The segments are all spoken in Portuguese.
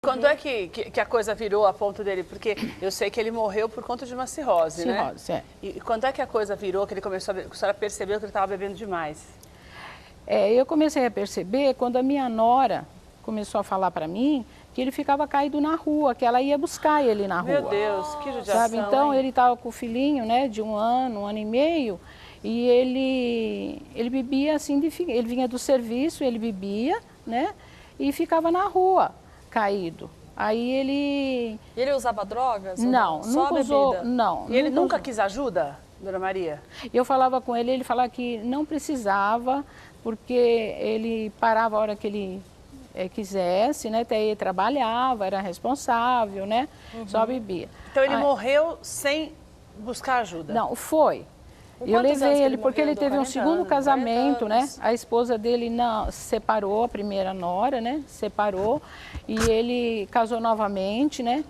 Quando é que a coisa virou a ponto dele? Porque eu sei que ele morreu por conta de uma cirrose, né? Cirrose, é. E quando é que a coisa virou, que ele começou a senhora percebeu que ele estava bebendo demais? Eu comecei a perceber quando a minha nora começou a falar para mim que ele ficava caído na rua, que ela ia buscar ele na rua. Meu Deus, que judiação, sabe? Então hein? ele estava com o filhinho, né, de um ano e meio, e ele bebia assim, ele vinha do serviço, ele bebia, né, e ficava na rua, caído. Aí ele... E ele usava drogas? Não, Só nunca a usou, bebida? não. E ele nunca usou. quis ajuda, Dona Maria? Eu falava com ele falava que não precisava, porque ele parava a hora que ele quisesse, né? Até ele trabalhava, era responsável, né? Só bebia. Então ele morreu sem buscar ajuda? Não, foi. Com Eu quantos anos levei que ele ele porque morreu? ele teve um 40 segundo anos, casamento, 40 né? anos. A esposa dele não separou, a primeira nora, né? Separou e ele casou novamente, né?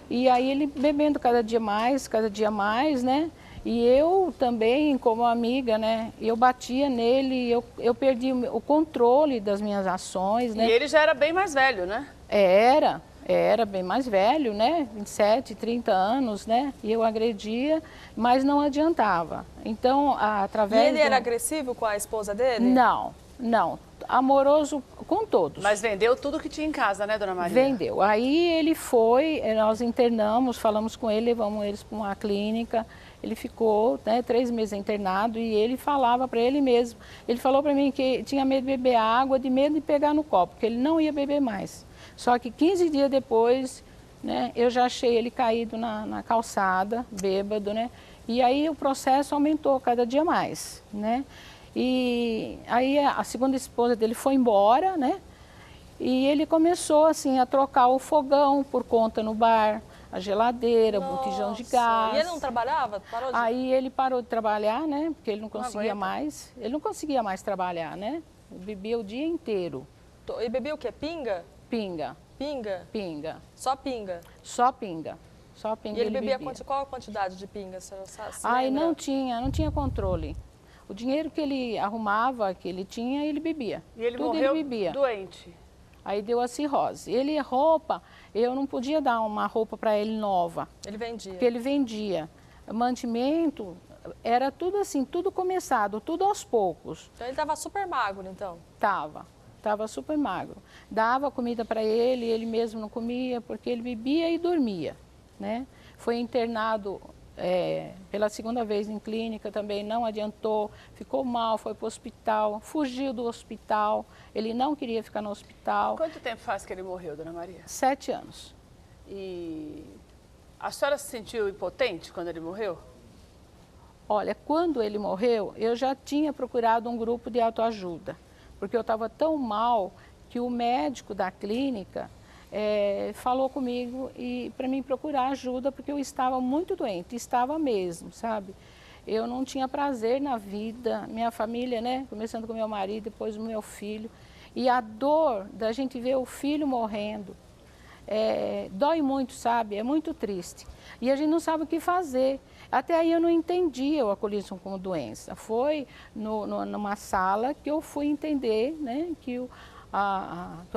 E aí ele bebendo cada dia mais, né? E eu também, como amiga, né? Eu batia nele, eu perdi o controle das minhas ações, né? E ele já era bem mais velho, né? Era bem mais velho, né? 27, 30 anos, né? E eu agredia, mas não adiantava. Então, através... E ele era agressivo com a esposa dele? Não, não. Amoroso com todos. Mas vendeu tudo que tinha em casa, né, Dona Maria? Vendeu. Aí ele foi, nós internamos, falamos com ele, levamos eles para uma clínica. Ele ficou, né, 3 meses internado e ele falava para ele mesmo. Ele falou para mim que tinha medo de beber água, de medo de pegar no copo, que ele não ia beber mais. Só que 15 dias depois, né, eu já achei ele caído na calçada, bêbado, né? E aí o processo aumentou cada dia mais, né? E aí a segunda esposa dele foi embora, né? E ele começou assim a trocar o fogão por conta no bar, a geladeira, o botijão de gás. E ele não trabalhava? Parou de... Aí ele parou de trabalhar, né? Porque ele não conseguia aguenta. mais. Ele não conseguia mais trabalhar, né? Ele bebia o dia inteiro. E bebia o quê? Pinga? Pinga, Pinga? pinga, Só pinga? só pinga. Só pinga E ele bebia bebia. qual a quantidade de pinga? Você Aí lembra? não tinha controle. O dinheiro que ele arrumava, que ele tinha, ele bebia. E ele Tudo morreu ele bebia. doente. Aí deu a cirrose. Ele, roupa, eu não podia dar uma roupa para ele nova, Ele vendia. porque ele vendia. Mantimento, era tudo assim, tudo começado, tudo aos poucos. Então ele estava super magro, então? Tava super magro. Dava comida para ele, ele mesmo não comia, porque ele bebia e dormia, né? Foi internado pela segunda vez em clínica, também não adiantou, ficou mal, foi para o hospital, fugiu do hospital, ele não queria ficar no hospital. Quanto tempo faz que ele morreu, Dona Maria? 7 anos. E a senhora se sentiu impotente quando ele morreu? Olha, quando ele morreu, eu já tinha procurado um grupo de autoajuda, porque eu estava tão mal que o médico da clínica falou comigo e para mim procurar ajuda, porque eu estava muito doente, estava mesmo, sabe? Eu não tinha prazer na vida, minha família, né? Começando com meu marido, depois o meu filho. E a dor da gente ver o filho morrendo, dói muito, sabe? É muito triste. E a gente não sabe o que fazer. Até aí eu não entendia o alcoolismo como doença. Foi numa sala que eu fui entender, né, que o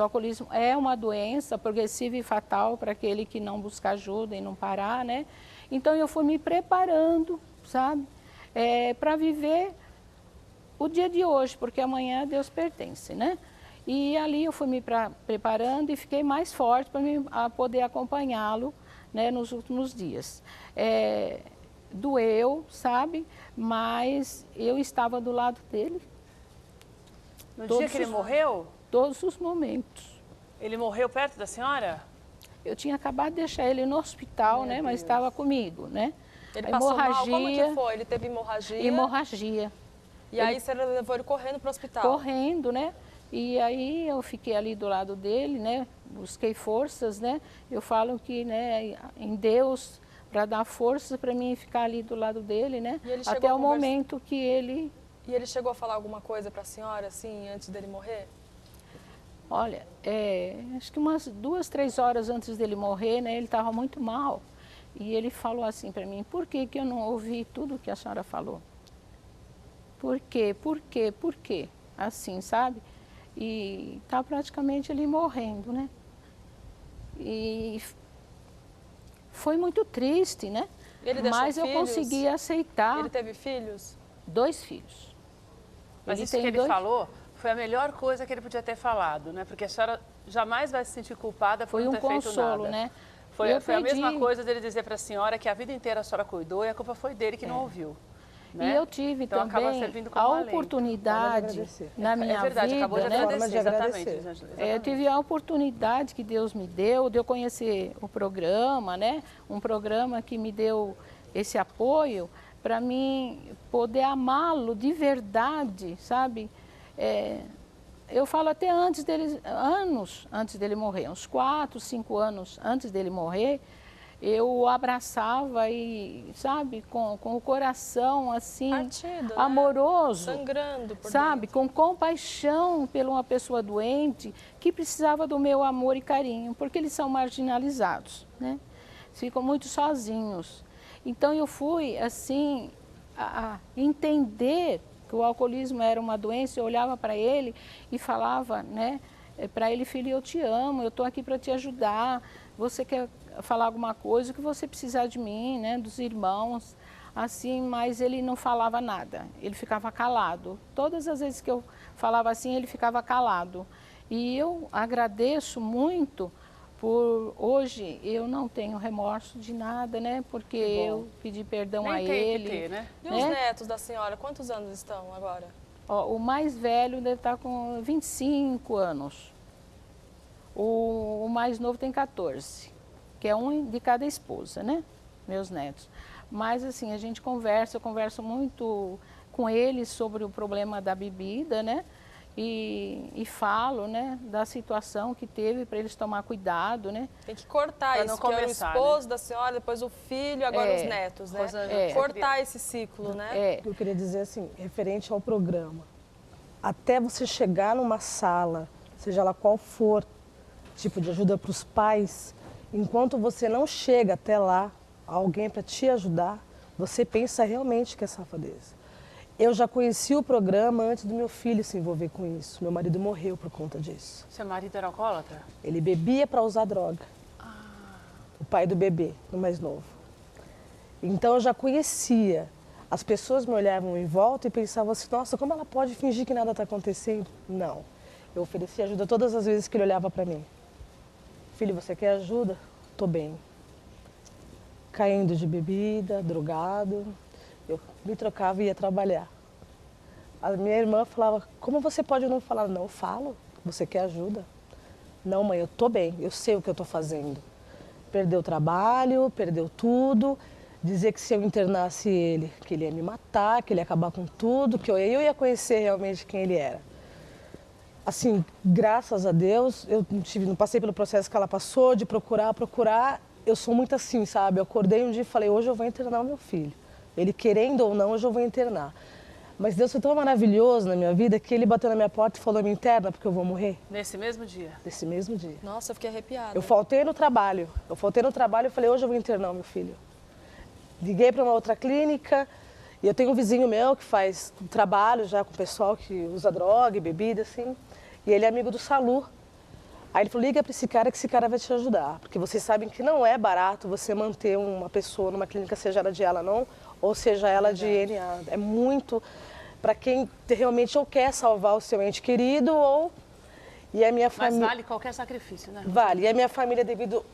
alcoolismo é uma doença progressiva e fatal para aquele que não busca ajuda e não parar, né? Então eu fui me preparando, sabe, para viver o dia de hoje, porque amanhã a Deus pertence, né? E ali eu fui me preparando e fiquei mais forte para poder acompanhá-lo, né, nos últimos dias. Doeu, sabe? Mas eu estava do lado dele. No dia que ele morreu, Todos os momentos. ele morreu perto da senhora? Eu tinha acabado de deixar ele no hospital, Meu né? Mas Deus. estava comigo, né? Ele A passou mal? Como que hemorragia, foi? Ele teve hemorragia? hemorragia. E aí você levou ele correndo para o hospital? Correndo, né? E aí eu fiquei ali do lado dele, né? Busquei forças, né? Eu falo que, né, em Deus, para dar forças para mim ficar ali do lado dele, né? E ele chegou Até a o momento que ele... E ele chegou a falar alguma coisa para a senhora, assim, antes dele morrer? Olha, acho que umas 2, 3 horas antes dele morrer, né? Ele estava muito mal. E ele falou assim para mim: por que que eu não ouvi tudo que a senhora falou? Por quê? Por quê? Por quê? Assim, sabe? E tá praticamente ele morrendo, né? E foi muito triste, né? Ele deixou Mas eu filhos? consegui aceitar. Ele teve filhos? 2 filhos. Mas isso que ele falou foi a melhor coisa que ele podia ter falado, né? Porque a senhora jamais vai se sentir culpada por Foi não um ter feito consolo, nada. né? Foi a pedi. mesma coisa dele dizer para a senhora que a vida inteira a senhora cuidou e a culpa foi dele que não ouviu. Né? E eu tive então, acaba também servindo como a alento. oportunidade na minha vida. É verdade, acabou de né? agradecer, exatamente. Eu tive a oportunidade que Deus me deu de eu conhecer o programa, né? Um programa que me deu esse apoio para mim poder amá-lo de verdade, sabe? Eu falo até anos antes dele morrer, uns 4, 5 anos antes dele morrer, eu o abraçava e, sabe, com o coração assim, Partido, amoroso, né? Sangrando por sabe, dentro. com compaixão por uma pessoa doente que precisava do meu amor e carinho, porque eles são marginalizados, né? Ficam muito sozinhos. Então eu fui assim a entender que o alcoolismo era uma doença, eu olhava para ele e falava, né, para ele: filho, eu te amo, eu estou aqui para te ajudar, você quer falar alguma coisa, o que você precisar de mim, né, dos irmãos, assim, mas ele não falava nada, ele ficava calado. Todas as vezes que eu falava assim, ele ficava calado. E eu agradeço muito por hoje eu não tenho remorso de nada, né, porque eu pedi perdão Nem a tem ele. que ter, né? E os netos da senhora, quantos anos estão agora? Ó, o mais velho deve estar com 25 anos. O mais novo tem 14, que é um de cada esposa, né? Meus netos. Mas assim, a gente conversa, eu converso muito com eles sobre o problema da bebida, né? E falo, né, da situação que teve para eles tomar cuidado, né? Tem que cortar Pra isso, não que era o começar, esposo da senhora, depois o filho, agora os netos, né? Rosângela, Cortar esse ciclo, né? Eu queria dizer assim, referente ao programa, até você chegar numa sala, seja lá qual for, tipo de ajuda para os pais, enquanto você não chega até lá, alguém para te ajudar, você pensa realmente que é safadeza. Eu já conheci o programa antes do meu filho se envolver com isso. Meu marido morreu por conta disso. Seu marido era alcoólatra? Ele bebia para usar droga. O pai do bebê, o mais novo. Então eu já conhecia. As pessoas me olhavam em volta e pensavam assim: nossa, como ela pode fingir que nada está acontecendo? Não. Eu ofereci ajuda todas as vezes que ele olhava para mim. Filho, você quer ajuda? Tô bem. Caindo de bebida, drogado. Eu me trocava e ia trabalhar. A minha irmã falava: como você pode não falar? Não, eu falo. Você quer ajuda? Não, mãe, eu tô bem. Eu sei o que eu tô fazendo. Perdeu o trabalho, perdeu tudo. Dizer que se eu internasse ele, que ele ia me matar, que ele ia acabar com tudo, que eu ia conhecer realmente quem ele era. Assim, graças a Deus, eu não passei pelo processo que ela passou, de procurar. Eu sou muito assim, sabe? Eu acordei um dia e falei: hoje eu vou internar o meu filho. Ele querendo ou não, hoje eu vou internar. Mas Deus foi tão maravilhoso na minha vida que ele bateu na minha porta e falou: me interna porque eu vou morrer. Nesse mesmo dia? Nesse mesmo dia. Nossa, eu fiquei arrepiada. Eu faltei no trabalho. E falei: hoje eu vou internar o meu filho. Liguei para uma outra clínica e eu tenho um vizinho meu que faz trabalho já com o pessoal que usa droga e bebida, assim. E ele é amigo do Salu. Aí ele falou: liga para esse cara que esse cara vai te ajudar. Porque vocês sabem que não é barato você manter uma pessoa numa clínica, seja ela de Al-Anon ou seja ela de NA. É muito para quem realmente ou quer salvar o seu ente querido ou... E a minha família... Mas vale qualquer sacrifício, né? Vale. E a minha família, devido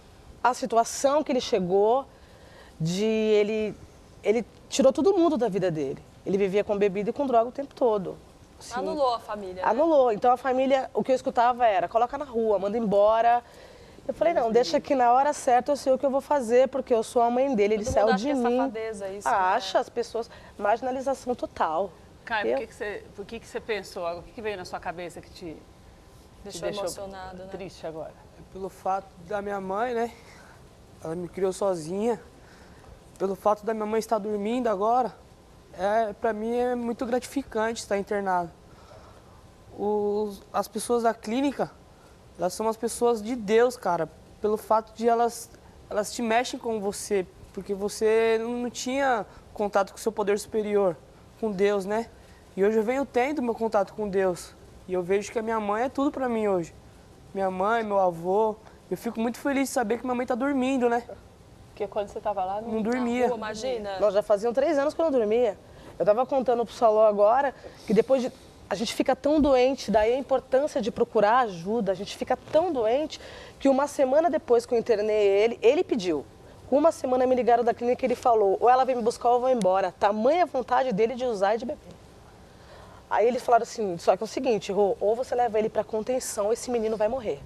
à situação que ele chegou, ele tirou todo mundo da vida dele. Ele vivia com bebida e com droga o tempo todo. Assim, Anulou a família, né? Anulou. Então a família, o que eu escutava era: coloca na rua, manda embora. Eu falei: não, deixa que na hora certa eu sei o que eu vou fazer, porque eu sou a mãe dele, ele saiu de mim. Safadeza, isso, Acha né? as pessoas, marginalização total. Caio, por que você pensou? O que veio na sua cabeça que te Deixou emocionado, né? triste agora? Pelo fato da minha mãe, né? Ela me criou sozinha. Pelo fato da minha mãe estar dormindo agora, para mim é muito gratificante estar internado. As pessoas da clínica, elas são as pessoas de Deus, cara. Pelo fato de elas te mexem com você, porque você não tinha contato com o seu poder superior, com Deus, né? E hoje eu venho tendo meu contato com Deus. E eu vejo que a minha mãe é tudo para mim hoje. Minha mãe, meu avô, Eu fico muito feliz de saber que minha mãe tá dormindo, né? Porque quando você estava lá, Não dormia. Pô, imagina. Nós já faziam 3 anos que eu não dormia. Eu estava contando pro Salô agora que depois de... A gente fica tão doente, daí a importância de procurar ajuda. A gente fica tão doente que uma semana depois que eu internei ele pediu. Uma semana me ligaram da clínica e ele falou, ou ela vem me buscar ou eu vou embora. Tamanha vontade dele de usar e de beber. Aí eles falaram assim, só que é o seguinte, Rô, ou você leva ele para contenção, esse menino vai morrer.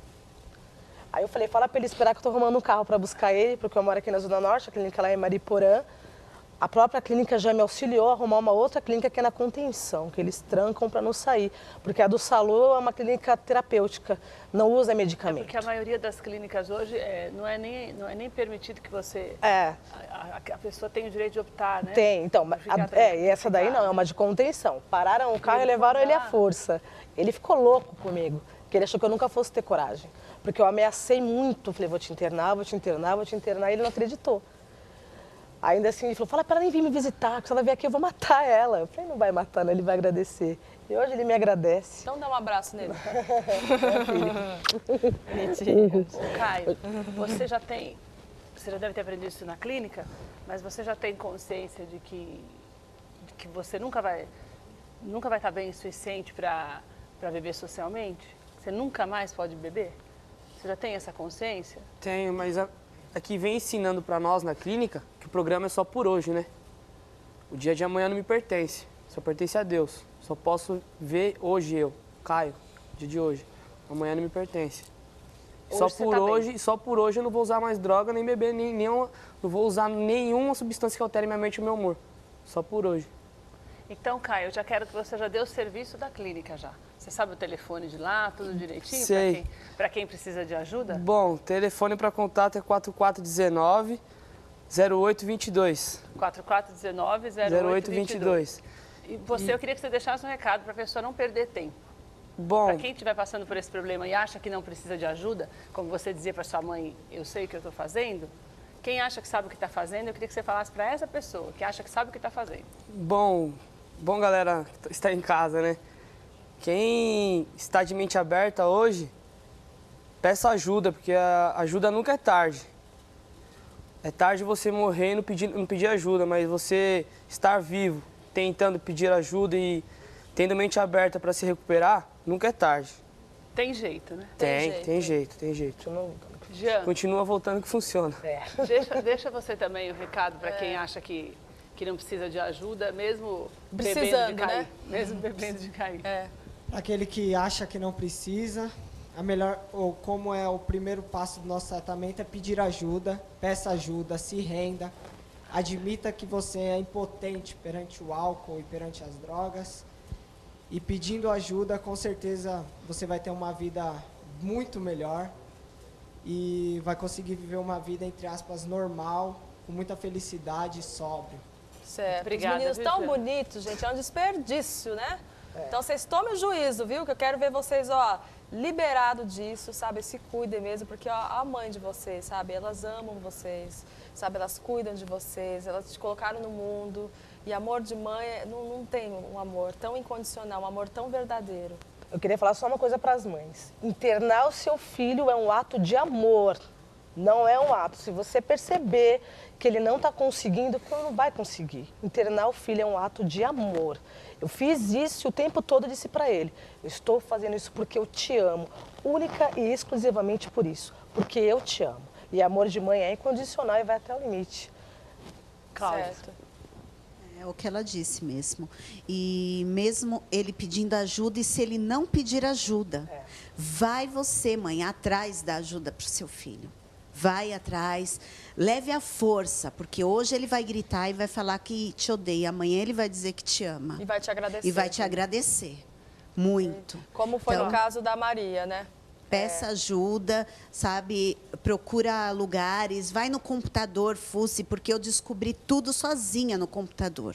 Aí eu falei, fala para ele esperar que eu tô arrumando um carro para buscar ele, porque eu moro aqui na Zona Norte, a clínica lá é em Mariporã. A própria clínica já me auxiliou a arrumar uma outra clínica que é na contenção, que eles trancam para não sair. Porque a do Salô é uma clínica terapêutica, não usa medicamento. Porque a maioria das clínicas hoje não é nem permitido que você... A pessoa tem o direito de optar, né? Tem, então, e essa daí não, é uma de contenção. Pararam o carro e levaram ele à força. Ele ficou louco comigo, porque ele achou que eu nunca fosse ter coragem. Porque eu ameacei muito, falei, vou te internar, vou te internar, vou te internar, e ele não acreditou. Ainda assim, ele falou, fala para ela nem vir me visitar, que se ela vier aqui eu vou matar ela. Eu falei, não vai matar, não, ele vai agradecer. E hoje ele me agradece. Então dá um abraço nele. Caio, você já deve ter aprendido isso na clínica, mas você já tem consciência de que você nunca vai estar bem o suficiente para beber socialmente? Você nunca mais pode beber? Você já tem essa consciência? Tenho, mas aqui vem ensinando para nós na clínica que o programa é só por hoje, né? O dia de amanhã não me pertence, só pertence a Deus. Só posso ver hoje eu, Caio, dia de hoje. Amanhã não me pertence. Só por hoje eu não vou usar mais droga, nem beber, não vou usar nenhuma substância que altere minha mente e meu humor. Só por hoje. Então, Caio, eu já quero que você já dê o serviço da clínica já. Você sabe o telefone de lá, tudo direitinho? Sei. Para quem precisa de ajuda? Bom, telefone para contato é 4419-0822. 4419-0822. E eu queria que você deixasse um recado para a pessoa não perder tempo. Bom, para quem estiver passando por esse problema e acha que não precisa de ajuda, como você dizia para sua mãe, eu sei o que eu estou fazendo, quem acha que sabe o que está fazendo, eu queria que você falasse para essa pessoa que acha que sabe o que está fazendo. Bom, galera que está em casa, né? Quem está de mente aberta hoje, peça ajuda, porque a ajuda nunca é tarde. É tarde você morrer e não pedir ajuda, mas você estar vivo, tentando pedir ajuda e tendo mente aberta para se recuperar, nunca é tarde. Tem jeito, né? Tem jeito. Jean, continua voltando que funciona. Deixa você também o recado para quem acha que não precisa de ajuda, mesmo Precisando, bebendo de cair. né? Mesmo bebendo de cair. Aquele que acha que não precisa, como é o primeiro passo do nosso tratamento, é pedir ajuda, peça ajuda, se renda, admita que você é impotente perante o álcool e perante as drogas, e pedindo ajuda, com certeza você vai ter uma vida muito melhor e vai conseguir viver uma vida, entre aspas, normal, com muita felicidade e sóbrio. Certo. Obrigada, Os meninos tão bonitos, gente, é um desperdício, né? Então vocês tomem o juízo, viu? Que eu quero ver vocês, liberado disso, sabe? Se cuidem mesmo, porque a mãe de vocês, sabe? Elas amam vocês, sabe? Elas cuidam de vocês, elas te colocaram no mundo. E amor de mãe não tem um amor tão incondicional, um amor tão verdadeiro. Eu queria falar só uma coisa para as mães. Internar o seu filho é um ato de amor, não é um ato. Se você perceber que ele não está conseguindo, não vai conseguir. Internar o filho é um ato de amor. Eu fiz isso o tempo todo e disse para ele, eu estou fazendo isso porque eu te amo, única e exclusivamente por isso, porque eu te amo. E amor de mãe é incondicional e vai até o limite. Cláudia. Certo. É o que ela disse mesmo. E mesmo ele pedindo ajuda, e se ele não pedir ajuda, vai você, mãe, atrás da ajuda para o seu filho. Vai atrás, leve a força, porque hoje ele vai gritar e vai falar que te odeia. Amanhã ele vai dizer que te ama. E vai te agradecer. E vai te agradecer. Muito. Como foi no caso da Maria, né? Peça ajuda, sabe? Procura lugares, vai no computador, fuce, porque eu descobri tudo sozinha no computador.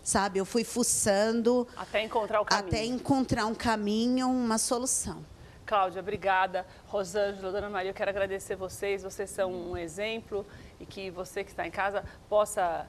Sabe? Eu fui fuçando. Até encontrar o caminho. Até encontrar um caminho, uma solução. Cláudia, obrigada. Rosângela, Dona Maria, eu quero agradecer vocês. Vocês são um exemplo e que você que está em casa possa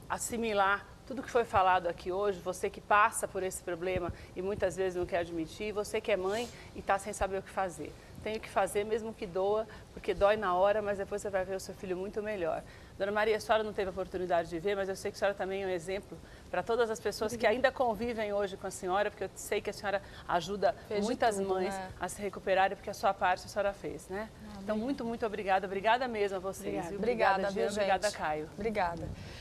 assimilar tudo que foi falado aqui hoje. Você que passa por esse problema e muitas vezes não quer admitir. Você que é mãe e está sem saber o que fazer. tenho que fazer, mesmo que doa, porque dói na hora, mas depois você vai ver o seu filho muito melhor. Dona Maria, a senhora não teve a oportunidade de ver, mas eu sei que a senhora também é um exemplo para todas as pessoas que ainda convivem hoje com a senhora, porque eu sei que a senhora ajuda muitas mães a se recuperarem, porque a sua parte a senhora fez, né? Então, muito, muito obrigada. Obrigada mesmo a vocês. Obrigada, Jean, viu, gente? Obrigada, Caio. Obrigada.